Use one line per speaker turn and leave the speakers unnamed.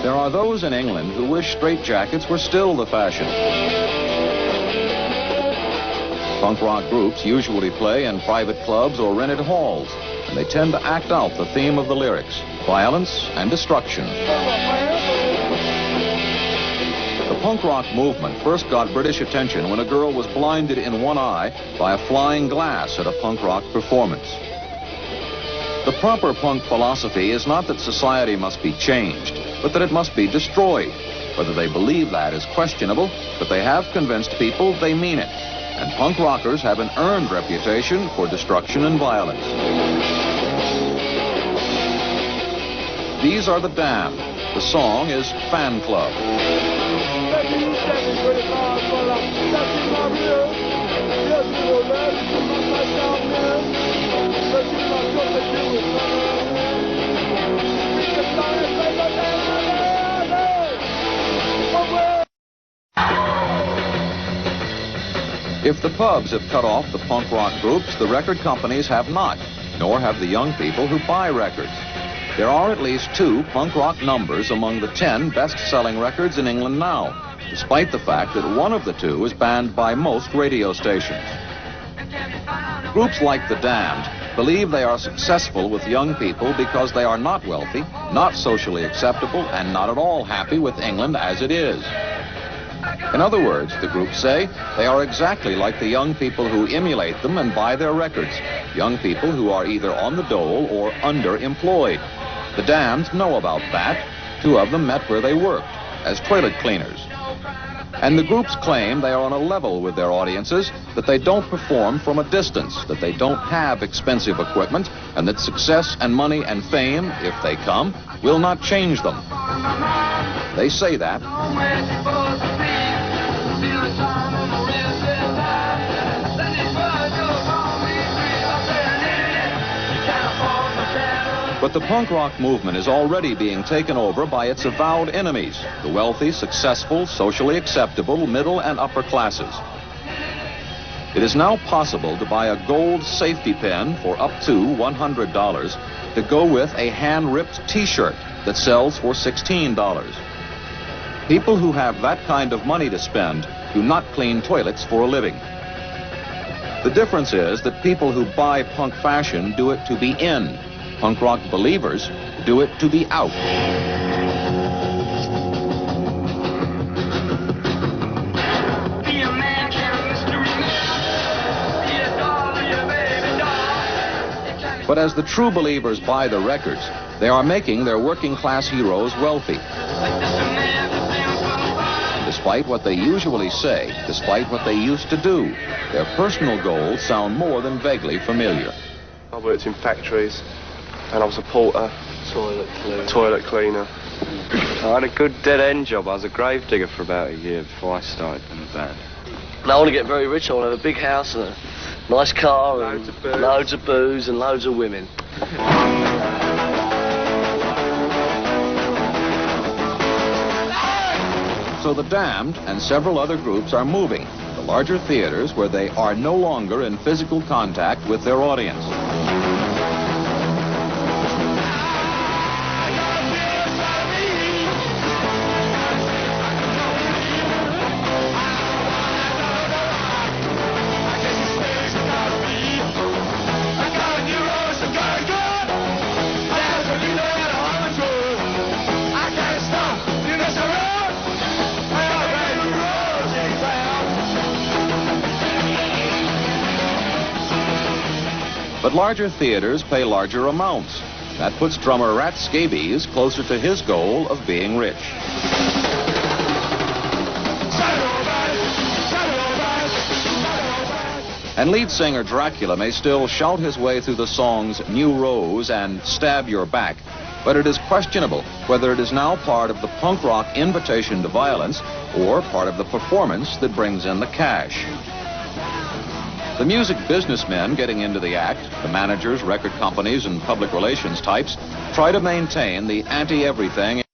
There are those in England who wish straitjackets were still the fashion. Punk rock groups usually play in private clubs or rented halls, and they tend to act out the theme of the lyrics, violence and destruction. The punk rock movement first got British attention when a girl was blinded in one eye by a flying glass at a punk rock performance. The proper punk philosophy is not that society must be changed, but that it must be destroyed. Whether they believe that is questionable, but they have convinced people they mean it. And punk rockers have an earned reputation for destruction and violence. These are the Damned. The song is Fan Club. If the pubs have cut off the punk rock groups, the record companies have not, nor have the young people who buy records. There are at least 2 punk rock numbers among the 10 best-selling records in England now, despite the fact that one of the 2 is banned by most radio stations. Groups like the Damned believe they are successful with young people because they are not wealthy, not socially acceptable, and not at all happy with England as it is. In other words, the groups say, they are exactly like the young people who emulate them and buy their records, young people who are either on the dole or underemployed. The Damned know about that. 2 of them met where they worked, as toilet cleaners. And the groups claim they are on a level with their audiences, that they don't perform from a distance, that they don't have expensive equipment, and that success and money and fame, if they come, will not change them. They say that. But the punk rock movement is already being taken over by its avowed enemies, the wealthy, successful, socially acceptable middle and upper classes. It is now possible to buy a gold safety pin for up to $100 to go with a hand-ripped T-shirt that sells for $16. People who have that kind of money to spend do not clean toilets for a living. The difference is that people who buy punk fashion do it to be in. Punk rock believers do it to be out. But as the true believers buy the records, they are making their working class heroes wealthy. Despite what they usually say, despite what they used to do, their personal goals sound more than vaguely familiar.
I worked in factories, and I was a porter. Toilet cleaner.
I had a good dead-end job. I was a grave digger for about a year before I started in the band.
And I want to get very rich. I want to have a big house and a nice car and loads of booze and loads of women.
So the Damned and several other groups are moving to larger theaters where they are no longer in physical contact with their audience. But larger theaters pay larger amounts. That puts drummer Rat Scabies closer to his goal of being rich. And lead singer Dracula may still shout his way through the songs New Rose and Stab Your Back, but it is questionable whether it is now part of the punk rock invitation to violence or part of the performance that brings in the cash. The music businessmen getting into the act, the managers, record companies, and public relations types, try to maintain the anti-everything